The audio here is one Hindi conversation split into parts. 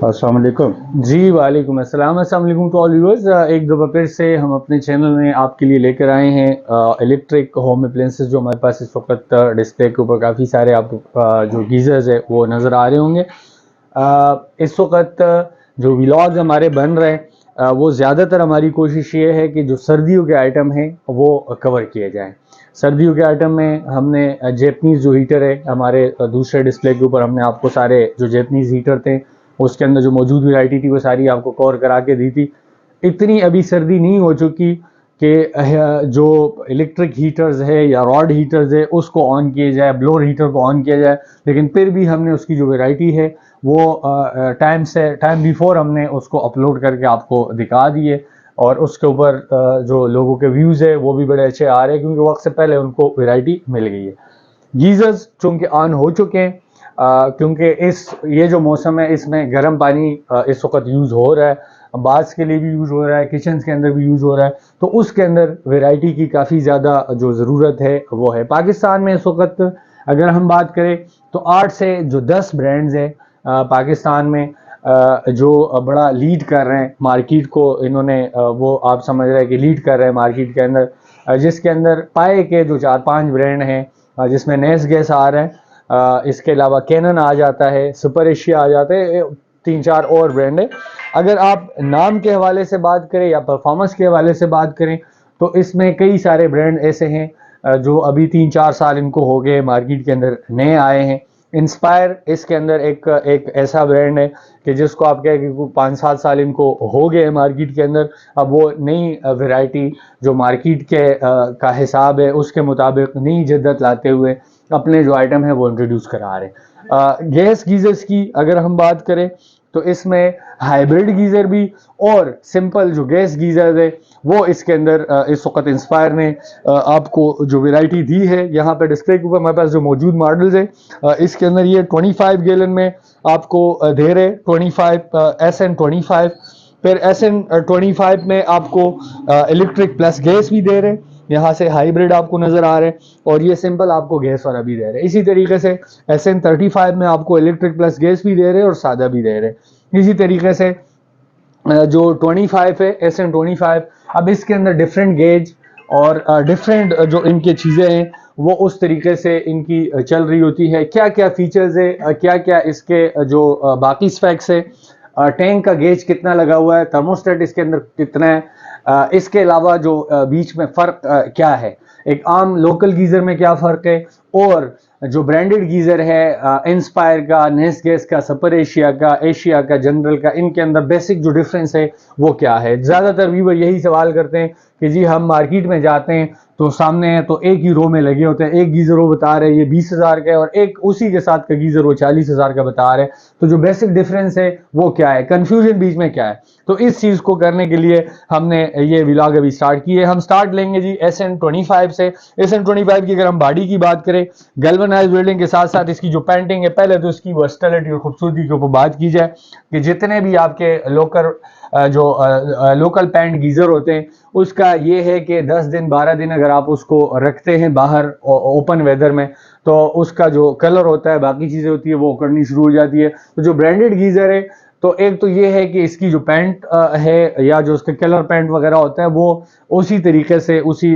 अस्सलाम वालेकुम। जी वालेकुम अस्सलाम। अस्सलाम वालेकुम टू ऑल व्यूअर्स। एक दफ़ा फिर से हम अपने चैनल में आपके लिए लेकर आए हैं इलेक्ट्रिक होम अप्लायंसेस। जो हमारे पास इस वक्त डिस्प्ले के ऊपर काफ़ी सारे आपको जो गीज़र्स है वो नज़र आ रहे होंगे। इस वक्त जो व्लॉग्स हमारे बन रहे हैं वो ज़्यादातर हमारी कोशिश ये है कि जो सर्दियों के आइटम हैं वो कवर किए जाएँ। सर्दियों के आइटम में हमने जैपनीज़ जो हीटर है हमारे दूसरे डिस्प्ले के ऊपर हमने आपको सारे जो जैपनीज़ हीटर थे उसके अंदर जो मौजूद वैरायटी थी वो सारी आपको कवर करा के दी थी। इतनी अभी सर्दी नहीं हो चुकी कि जो इलेक्ट्रिक हीटर्स है या रॉड हीटर्स है उसको ऑन किया जाए, ब्लोअर हीटर को ऑन किया जाए, लेकिन फिर भी हमने उसकी जो वैरायटी है वो टाइम बिफोर हमने उसको अपलोड करके आपको दिखा दिए। और उसके ऊपर जो लोगों के व्यूज़ है वो भी बड़े अच्छे आ रहे हैं क्योंकि वक्त से पहले उनको वैरायटी मिल गई है। गीजर्स चूँकि ऑन हो चुके हैं क्योंकि ये जो मौसम है इसमें गर्म पानी इस वक्त यूज़ हो रहा है, बाथ्स के लिए भी यूज़ हो रहा है, किचन के अंदर भी यूज़ हो रहा है, तो उसके अंदर वैरायटी की काफ़ी ज़्यादा जो ज़रूरत है वो है। पाकिस्तान में इस वक्त अगर हम बात करें तो 8 से जो 10 ब्रांड्स हैं पाकिस्तान में जो बड़ा लीड कर रहे हैं मार्केट को। इन्होंने वो आप समझ रहे हैं कि लीड कर रहे हैं मार्केट के अंदर, जिसके अंदर पाए के जो 4-5 ब्रांड हैं जिसमें नेस गैस आ रहा है, इसके अलावा कैनन आ जाता है, सुपर एशिया आ जाता है, 3-4 और ब्रांड है। अगर आप नाम के हवाले से बात करें या परफॉर्मेंस के हवाले से बात करें तो इसमें कई सारे ब्रांड ऐसे हैं जो अभी 3-4 साल इनको हो गए मार्केट के अंदर नए आए हैं। इंस्पायर इसके अंदर एक ऐसा ब्रांड है कि जिसको आप कहें कि 5-7 साल इनको हो गए मार्केट के अंदर। अब वो नई वैरायटी जो मार्केट के का हिसाब है उसके मुताबिक नई जद्दत लाते हुए अपने जो आइटम है वो इंट्रोड्यूस करा रहे हैं। गैस गीजर्स की अगर हम बात करें तो इसमें हाइब्रिड गीज़र भी और सिंपल जो गैस गीज़र है वो इसके अंदर इस वक्त इंस्पायर ने आपको जो वैरायटी दी है। यहाँ पे डिस्प्ले के ऊपर हमारे पास जो मौजूद मॉडल्स है इसके अंदर ये 25 गैलन में आपको दे रहे 25 SN25, फिर SN25 में आपको इलेक्ट्रिक प्लस गैस भी दे रहे, यहाँ से हाइब्रिड आपको नजर आ रहे हैं, और ये सिंपल आपको गैस वाला भी दे रहे हैं। इसी तरीके से SN35 में आपको इलेक्ट्रिक प्लस गैस भी दे रहे हैं और सादा भी दे रहे हैं। इसी तरीके से जो 25 है SN25, अब इसके अंदर डिफरेंट गेज और डिफरेंट जो इनकी चीज़ें हैं वो उस तरीके से इनकी चल रही होती है। क्या क्या फीचर्स है, क्या क्या इसके जो बाकी स्पेक्स है, टैंक का गेज कितना लगा हुआ है, थर्मोस्टेट इसके अंदर कितना है, इसके अलावा जो बीच में फ़र्क क्या है, एक आम लोकल गीज़र में क्या फ़र्क है, और जो ब्रांडेड गीज़र है इंस्पायर का, नेस गैस का, सुपर एशिया का, जनरल का, इनके अंदर बेसिक जो डिफरेंस है वो क्या है। ज़्यादातर व्यूअर यही सवाल करते हैं कि जी हम मार्केट में जाते हैं तो सामने है तो एक ही रो में लगे होते हैं, एक गीज़र वो बता रहे हैं ये 20,000 का है और एक उसी के साथ का गीज़र वो 40,000 का बता रहे हैं, तो जो बेसिक डिफरेंस है वो क्या है, कन्फ्यूजन बीच में क्या है। तो इस चीज़ को करने के लिए हमने ये व्लॉग अभी स्टार्ट किए। हम स्टार्ट लेंगे जी SN25 से। SN25 की अगर हम बॉडी की बात करें, गैल्वेनाइज्ड वेल्डिंग के साथ साथ इसकी जो पेंटिंग है, पहले तो इसकी वर्सटिलिटी और खूबसूरती के ऊपर बात की जाए कि जितने भी आपके लोकल पैंट गीज़र होते हैं उसका ये है कि 10 दिन 12 दिन अगर आप उसको रखते हैं बाहर ओपन वेदर में तो उसका जो कलर होता है, बाकी चीज़ें होती है वो उखड़नी शुरू हो जाती है। तो जो ब्रांडेड गीज़र है तो एक तो ये है कि इसकी जो पैंट है या जो उसके कलर पैंट वगैरह होता है वो उसी तरीके से उसी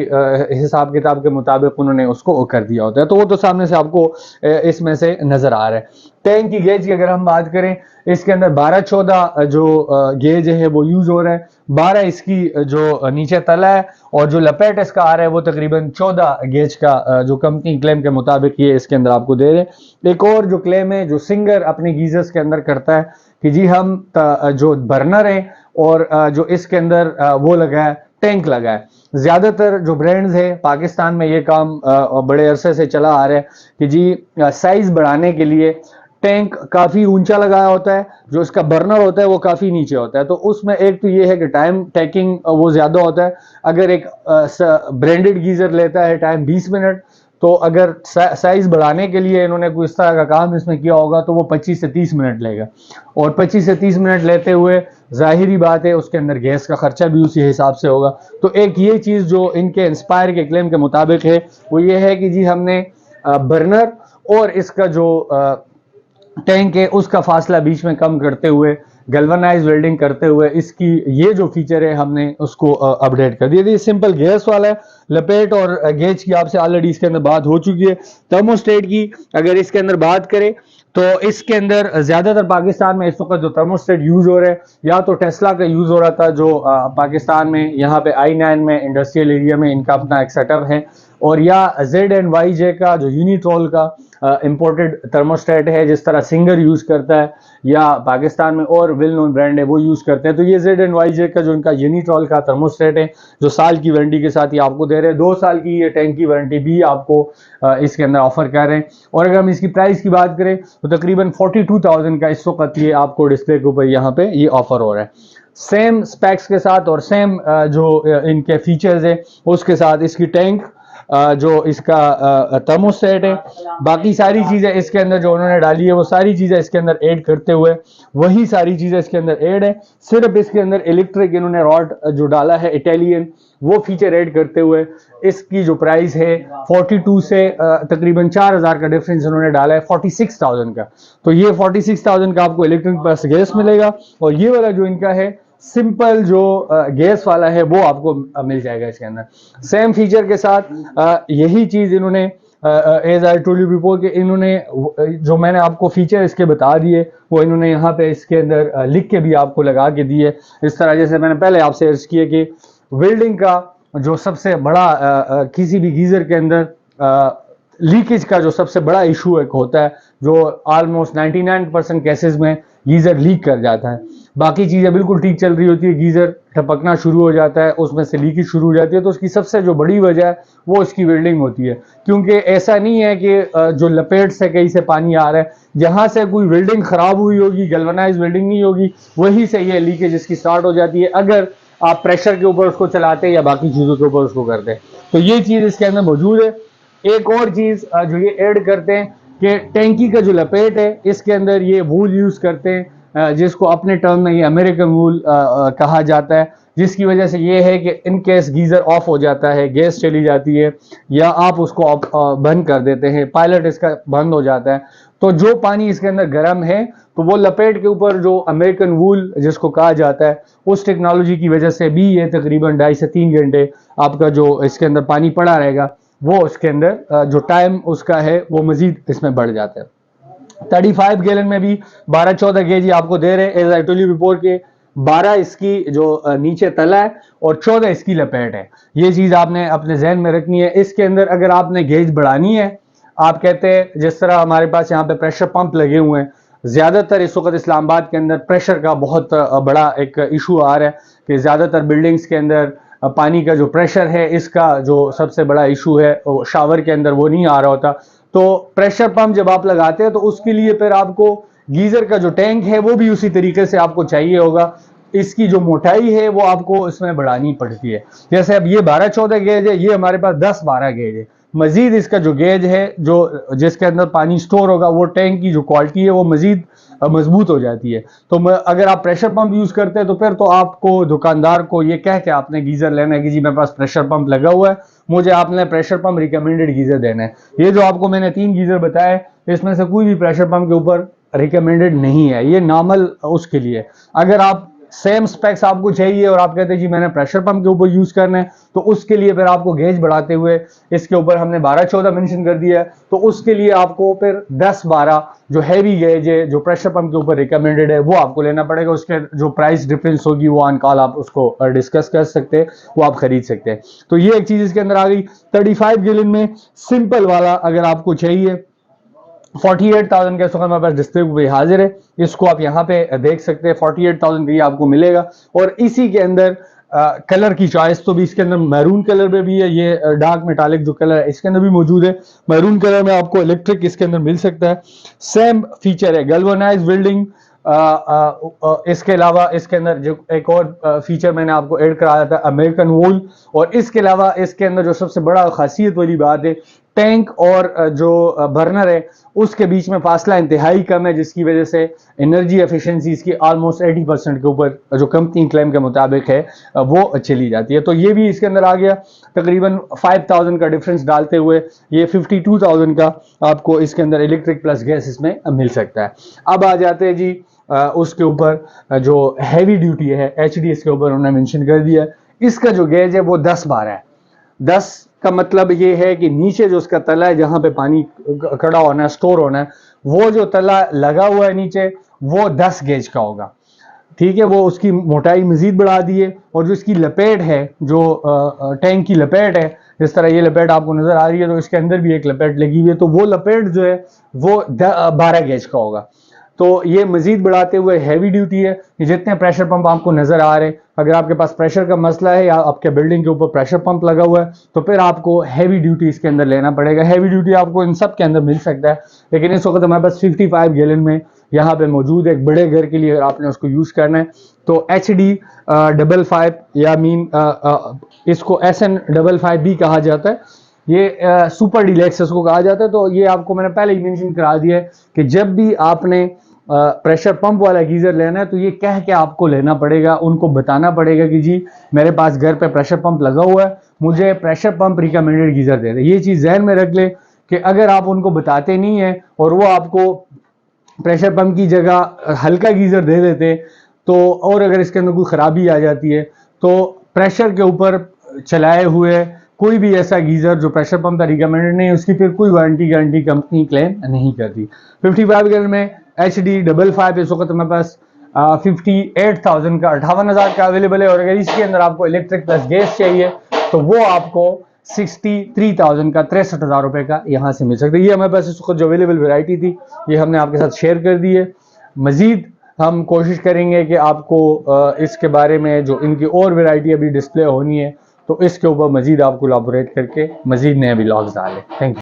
हिसाब किताब के मुताबिक उन्होंने उसको कर दिया होता है, तो वो तो सामने से आपको इसमें से नज़र आ रहा है। टैंक की गेज की अगर हम बात करें, इसके अंदर 12-14 जो गेज है वो यूज़ हो रहा है। 12 इसकी जो नीचे तला है और जो लपेट इसका आ रहा है वो तकरीबन 14 गेज का जो कंपनी क्लेम के मुताबिक ये इसके अंदर आपको दे रहे हैं। एक और जो क्लेम है जो सिंगर अपने गीजर्स के अंदर करता है कि जी हम जो बर्नर है और जो इसके अंदर वो लगा है, टैंक लगा है। ज़्यादातर जो ब्रांड्स है पाकिस्तान में ये काम बड़े अरसे से चला आ रहा है कि जी साइज़ बढ़ाने के लिए टैंक काफ़ी ऊंचा लगाया होता है, जो इसका बर्नर होता है वो काफ़ी नीचे होता है, तो उसमें एक तो ये है कि टाइम टेकिंग वो ज़्यादा होता है। अगर एक ब्रांडेड गीज़र लेता है टाइम 20 मिनट, तो अगर साइज़ बढ़ाने के लिए इन्होंने कोई इस तरह का काम इसमें किया होगा तो वो 25 से 30 मिनट लेगा, और 25 से 30 मिनट लेते हुए जाहिरी बात है उसके अंदर गैस का खर्चा भी उसी हिसाब से होगा। तो एक ये चीज़ जो इनके इंस्पायर के क्लेम के मुताबिक है वो ये है कि जी हमने बर्नर और इसका जो टैंक है उसका फासला बीच में कम करते हुए गैल्वेनाइज वेल्डिंग करते हुए इसकी ये जो फीचर है हमने उसको अपडेट कर दिया। ये सिंपल गैस वाला है। लपेट और गेज की आपसे ऑलरेडी इसके अंदर बात हो चुकी है। थर्मोस्टेट की अगर इसके अंदर बात करें तो इसके अंदर ज्यादातर पाकिस्तान में इस वक्त जो थर्मोस्टेट यूज हो रहे हैं, या तो टेस्ला का यूज हो रहा था जो पाकिस्तान में यहाँ पे I9 में इंडस्ट्रियल एरिया में इनका अपना एक सेटअप है, और या Z&YJ का जो यूनिट्रोल का इंपोर्टेड थर्मोस्टेट है, जिस तरह सिंगर यूज करता है या पाकिस्तान में और वेल नोन ब्रांड है वो यूज करते हैं। तो ये Z&YJ का जो इनका यूनिट्रोल का थर्मोस्टेट है जो साल की वारंटी के साथ ही आपको दे रहे हैं, 2 साल की ये टैंक की वारंटी भी आपको इसके अंदर ऑफर कर रहे हैं। और अगर हम इसकी प्राइस की बात करें तो तकरीबन 42,000 का इस वक्त ये आपको डिस्प्ले के ऊपर यहाँ पे ये ऑफर हो रहा है। सेम स्पेक्स के साथ और सेम जो इनके फीचर्स है उसके साथ इसकी टैंक जो इसका थर्मोस्टेट है, बाकी सारी चीजें इसके अंदर जो उन्होंने डाली है वो सारी चीजें इसके अंदर ऐड करते हुए वही सारी चीजें इसके अंदर ऐड है। सिर्फ इसके अंदर इलेक्ट्रिक इन्होंने रॉड जो डाला है इटालियन, वो फीचर ऐड करते हुए इसकी जो प्राइस है 42 से तकरीबन 4,000 का डिफरेंस इन्होंने डाला है 46,000 का। तो ये 46,000 का आपको इलेक्ट्रिक प्लस गैस मिलेगा, और ये वाला जो इनका है सिंपल जो गैस वाला है वो आपको मिल जाएगा इसके अंदर सेम फीचर के साथ। यही चीज इन्होंने as I told you before के इन्होंने जो मैंने आपको फीचर इसके बता दिए वो इन्होंने यहाँ पे इसके अंदर लिख के भी आपको लगा के दिए। इस तरह जैसे मैंने पहले आपसे अर्ज किया कि वेल्डिंग का जो सबसे बड़ा किसी भी गीजर के अंदर लीकेज का जो सबसे बड़ा इशू एक होता है, जो ऑलमोस्ट 99% केसेस में गीजर लीक कर जाता है। बाकी चीजें बिल्कुल ठीक चल रही होती है, गीजर टपकना शुरू हो जाता है, उसमें से लीकेज शुरू हो जाती है। तो उसकी सबसे जो बड़ी वजह है वो इसकी वेल्डिंग होती है, क्योंकि ऐसा नहीं है कि जो लपेट से कहीं से पानी आ रहा है, जहां से कोई वेल्डिंग खराब हुई होगी, गैल्वेनाइज वेल्डिंग नहीं होगी, वहीं से ये लीकेज इसकी स्टार्ट हो जाती है अगर आप प्रेशर के ऊपर उसको चलाते हैं या बाकी चीजों के ऊपर उसको करते हैं। तो ये चीज इसके अंदर मौजूद है। एक और चीज जो ये ऐड करते हैं कि टैंकी का जो लपेट है इसके अंदर ये वूल यूज करते हैं, जिसको अपने टर्म में ये अमेरिकन वूल कहा जाता है, जिसकी वजह से ये है कि इन केस गीजर ऑफ हो जाता है, गैस चली जाती है या आप उसको बंद कर देते हैं, पायलट इसका बंद हो जाता है, तो जो पानी इसके अंदर गर्म है तो वो लपेट के ऊपर जो अमेरिकन वूल जिसको कहा जाता है उस टेक्नोलॉजी की वजह से भी ये तकरीबन 2.5 से 3 घंटे आपका जो इसके अंदर पानी पड़ा रहेगा वो उसके अंदर जो टाइम उसका है वो मजीद इसमें बढ़ जाता है। 35 गैलन में भी 12-14 केजी आपको दे रहे हैं as I told you before के। 12 इसकी जो नीचे तला है और 14 इसकी लपेट है। ये चीज आपने अपने जहन में रखनी है। इसके अंदर अगर आपने गेज बढ़ानी है, आप कहते हैं जिस तरह हमारे पास यहाँ पे प्रेशर पंप लगे हुए हैं, ज्यादातर इस वक्त इस्लामाबाद के अंदर प्रेशर का बहुत बड़ा एक इशू आ रहा है कि ज्यादातर बिल्डिंग्स के अंदर पानी का जो प्रेशर है इसका जो सबसे बड़ा इशू है शावर के अंदर वो नहीं आ रहा होता। तो प्रेशर पंप जब आप लगाते हैं तो उसके लिए फिर आपको गीजर का जो टैंक है वो भी उसी तरीके से आपको चाहिए होगा। इसकी जो मोटाई है वो आपको इसमें बढ़ानी पड़ती है। जैसे अब ये 12-14 गेज है, ये हमारे पास 10-12 गेज है। मजीद इसका जो गेज है जो जिसके अंदर पानी स्टोर होगा वो टैंक की जो क्वालिटी है वो मजीद मजबूत हो जाती है। तो अगर आप प्रेशर पंप यूज करते हैं तो फिर तो आपको दुकानदार को ये कह के आपने गीजर लेना है कि जी मेरे पास प्रेशर पंप लगा हुआ है, मुझे आपने प्रेशर पंप रिकमेंडेड गीजर देना है। ये जो आपको मैंने 3 गीजर बताए इसमें से कोई भी प्रेशर पंप के ऊपर रिकमेंडेड नहीं है, ये नॉर्मल उसके लिए। अगर आप सेम स्पेक्स आपको चाहिए और आप कहते हैं जी मैंने प्रेशर पंप के ऊपर यूज करना है, तो उसके लिए फिर आपको गेज बढ़ाते हुए इसके ऊपर हमने 12-14 मेंशन कर दिया है, तो उसके लिए आपको फिर 10-12 जो हैवी गेज है जो प्रेशर पंप के ऊपर रिकमेंडेड है वो आपको लेना पड़ेगा। उसके जो प्राइस डिफरेंस होगी वो ऑन कॉल आप उसको डिस्कस कर सकते हैं, वो आप खरीद सकते हैं। तो ये एक चीज इसके अंदर आ गई। 35 गैलन में सिंपल वाला अगर आपको चाहिए 48,000 के इस वक्त हमारे पास डिस्प्ले पे हाजिर है, इसको आप यहाँ पे देख सकते हैं 48,000 का ये आपको मिलेगा। और इसी के अंदर कलर की चॉइस तो भी इसके अंदर मैरून कलर में भी है, ये डार्क मेटालिक जो कलर है इसके अंदर भी मौजूद है। मैरून कलर में आपको इलेक्ट्रिक इसके अंदर मिल सकता है। सेम फीचर है गैल्वेनाइज्ड वेल्डिंग। इसके अलावा इसके अंदर जो एक और फीचर मैंने आपको ऐड कराया था अमेरिकन वूल। और इसके अलावा इसके अंदर जो सबसे बड़ा खासियत वाली बात है टैंक और जो बर्नर है उसके बीच में फासला इंतहाई कम है, जिसकी वजह से एनर्जी एफिशिएंसी इसकी ऑलमोस्ट 80% के ऊपर जो कंपनी क्लेम के मुताबिक है वो चली जाती है। तो ये भी इसके अंदर आ गया। तकरीबन 5,000 का डिफरेंस डालते हुए ये 52,000 का आपको इसके अंदर इलेक्ट्रिक प्लस गैस इसमें मिल सकता है। अब आ जाते हैं जी उसके ऊपर जो हैवी ड्यूटी है HD इसके ऊपर उन्होंने मेंशन कर दिया है। इसका जो गेज है वो 10-12 है। 10 का मतलब ये है कि नीचे जो उसका तला है जहां पे पानी खड़ा होना है, स्टोर होना है, वो जो तला लगा हुआ है नीचे वो 10 गेज का होगा। ठीक है, वो उसकी मोटाई मजीद बढ़ा दी है। और जो इसकी लपेट है, जो टैंक की लपेट है, जिस तरह ये लपेट आपको नजर आ रही है, तो इसके अंदर भी एक लपेट लगी हुई है, तो वो लपेट जो है वो 12 गेज का होगा। तो ये मजीद बढ़ाते हुए हैवी ड्यूटी है। ये जितने प्रेशर पंप आपको नजर आ रहे हैं, अगर आपके पास प्रेशर का मसला है या आपके बिल्डिंग के ऊपर प्रेशर पंप लगा हुआ है, तो फिर आपको हैवी ड्यूटी इसके अंदर लेना पड़ेगा। हैवी ड्यूटी आपको इन सब के अंदर मिल सकता है, लेकिन इस वक्त हमारे पास 55 गैलन में यहाँ पे मौजूद है। एक बड़े घर के लिए अगर आपने उसको यूज करना है तो HD 55 या इसको SN55 भी कहा जाता है। ये सुपर डिलेक्स इसको कहा जाता है। तो ये आपको मैंने पहले ही मेंशन करा दिया है कि जब भी आपने प्रेशर पंप वाला गीजर लेना है तो ये कह के आपको लेना पड़ेगा, उनको बताना पड़ेगा कि जी मेरे पास घर पे प्रेशर पंप लगा हुआ है, मुझे प्रेशर पंप रिकमेंडेड गीजर दे दे। ये चीज जहन में रख ले कि अगर आप उनको बताते नहीं है और वो आपको प्रेशर पंप की जगह हल्का गीजर दे देते, तो और अगर इसके अंदर कोई खराबी आ जाती है तो प्रेशर के ऊपर चलाए हुए कोई भी ऐसा गीजर जो प्रेशर पंप का रिकमेंडेड नहीं है, उसकी फिर कोई वारंटी गारंटी कंपनी क्लेम नहीं करती। 55 गैलन में HD 55 इस वक्त हमारे पास 58,000 का 58,000 का अवेलेबल है। और अगर इसके अंदर आपको इलेक्ट्रिक प्लस गैस चाहिए तो वो आपको 63,000 का 63,000 रुपए का यहाँ से मिल सकता है। ये हमारे पास इस वक्त जो अवेलेबल वैरायटी थी ये हमने आपके साथ शेयर कर दी है। मजीद हम कोशिश करेंगे कि आपको इसके बारे में जो इनकी और वैरायटी अभी डिस्प्ले होनी है तो इसके ऊपर मजीद आपको इलाबोरेट करके मजीद नए व्लॉग्स डालें। Thank you.